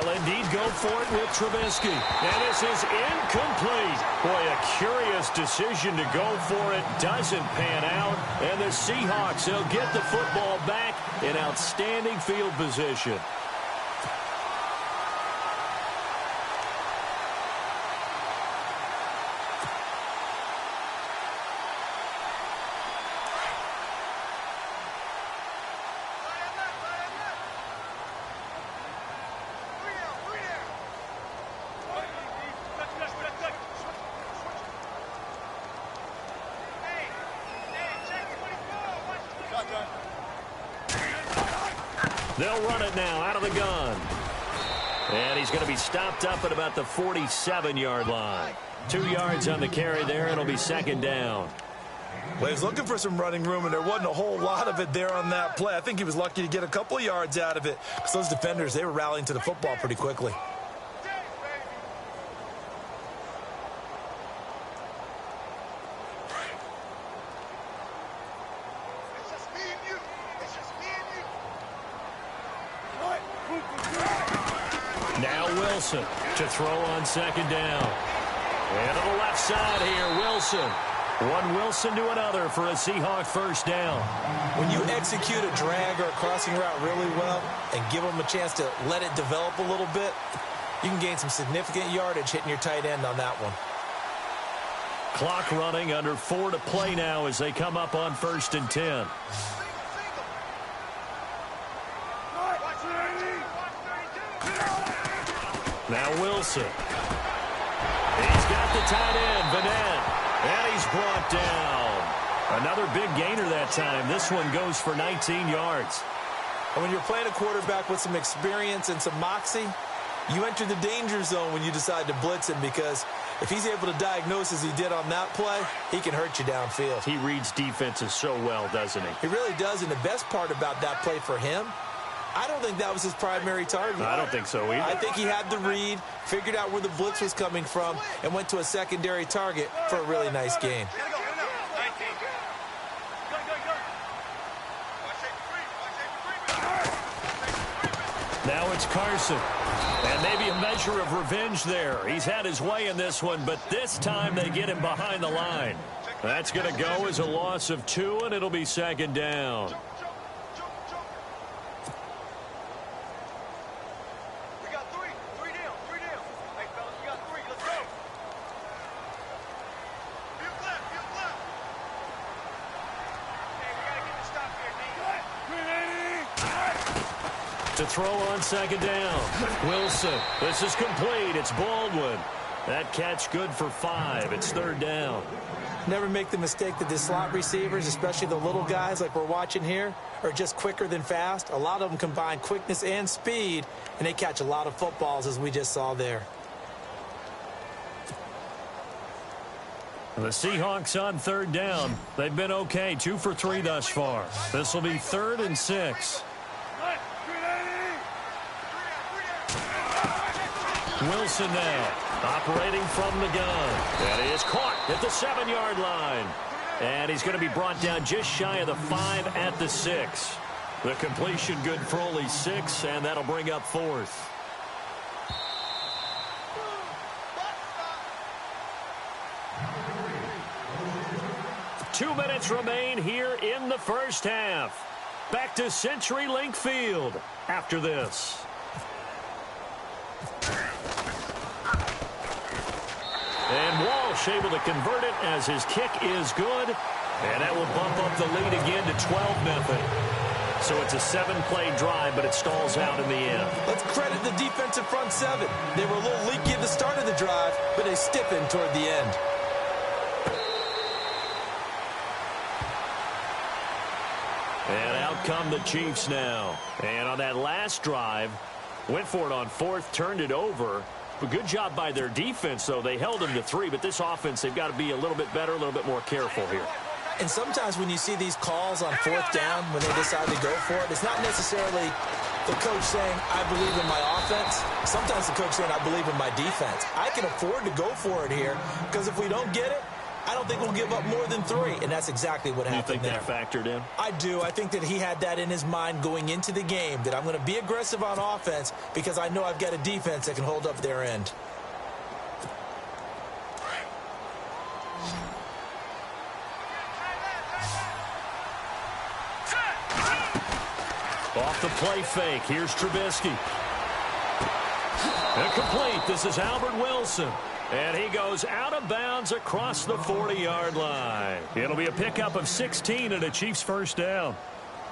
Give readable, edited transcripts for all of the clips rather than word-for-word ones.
They'll indeed go for it with Trubisky. And this is incomplete. Boy, a curious decision to go for it. Doesn't pan out. And the Seahawks, they'll get the football back in outstanding field position. They'll run it now out of the gun. And he's going to be stopped up at about the 47-yard line. 2 yards on the carry there. It'll be second down. Well, he was looking for some running room, and there wasn't a whole lot of it there on that play. I think he was lucky to get a couple of yards out of it, because those defenders, they were rallying to the football pretty quickly. Now Wilson to throw on second down. And to the left side here, Wilson. One Wilson to another for a Seahawk first down. When you execute a drag or a crossing route really well and give them a chance to let it develop a little bit, you can gain some significant yardage hitting your tight end on that one. Clock running, under 4 to play now as they come up on 1st and 10. Now Wilson. He's got the tight end, Vanette. And he's brought down. Another big gainer that time. This one goes for 19 yards. And when you're playing a quarterback with some experience and some moxie, you enter the danger zone when you decide to blitz him, because if he's able to diagnose as he did on that play, he can hurt you downfield. He reads defenses so well, doesn't he? He really does, and the best part about that play for him, I don't think that was his primary target. I don't think so either. I think he had the read, figured out where the blitz was coming from, and went to a secondary target for a really nice gain. Now it's Carson. And maybe a measure of revenge there. He's had his way in this one, but this time they get him behind the line. That's going to go as a loss of 2, and it'll be second down. To throw on second down. Wilson. This is complete. It's Baldwin. That catch good for 5. It's 3rd down. Never make the mistake that the slot receivers, especially the little guys like we're watching here, are just quicker than fast. A lot of them combine quickness and speed, and they catch a lot of footballs, as we just saw there. The Seahawks on 3rd down. They've been okay. 2 for 3 thus far. This will be 3rd and 6. Wilson now, operating from the gun. And he is caught at the 7-yard line. And he's going to be brought down just shy of the 5 at the 6. The completion good for only 6, and that'll bring up 4th. Two minutes remain here in the first half. Back to CenturyLink Field after this. And Walsh able to convert it as his kick is good. And that will bump up the lead again to 12-0. So it's a 7-play drive, but it stalls out in the end. Let's credit the defensive front 7. They were a little leaky at the start of the drive, but they stiffened toward the end. And out come the Chiefs now. And on that last drive, went for it on 4th, turned it over. But good job by their defense, though. They held them to 3, but this offense, they've got to be a little bit better, a little bit more careful here. And sometimes when you see these calls on 4th down, when they decide to go for it, it's not necessarily the coach saying, I believe in my offense. Sometimes the coach saying, I believe in my defense. I can afford to go for it here, because if we don't get it, I don't think we'll give up more than 3, and that's exactly what happened there. You think that factored in? I do. I think that he had that in his mind going into the game, that I'm going to be aggressive on offense because I know I've got a defense that can hold up their end. Off the play fake. Here's Trubisky. Incomplete. This is Albert Wilson. And he goes out of bounds across the 40-yard line. It'll be a pickup of 16 and a Chiefs first down.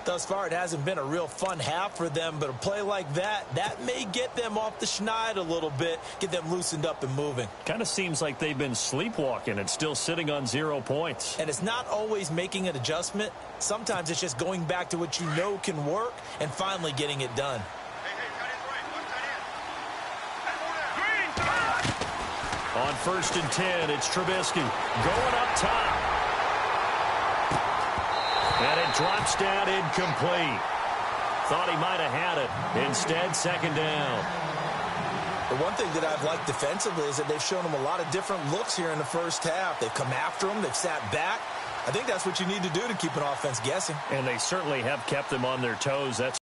Thus far, it hasn't been a real fun half for them, but a play like that may get them off the schneid a little bit, get them loosened up and moving. Kind of seems like they've been sleepwalking and still sitting on 0 points. And it's not always making an adjustment. Sometimes it's just going back to what you know can work and finally getting it done. On 1st and 10, it's Trubisky going up top. And it drops down incomplete. Thought he might have had it. Instead, 2nd down. The one thing that I've liked defensively is that they've shown him a lot of different looks here in the first half. They've come after him. They've sat back. I think that's what you need to do to keep an offense guessing. And they certainly have kept them on their toes. That's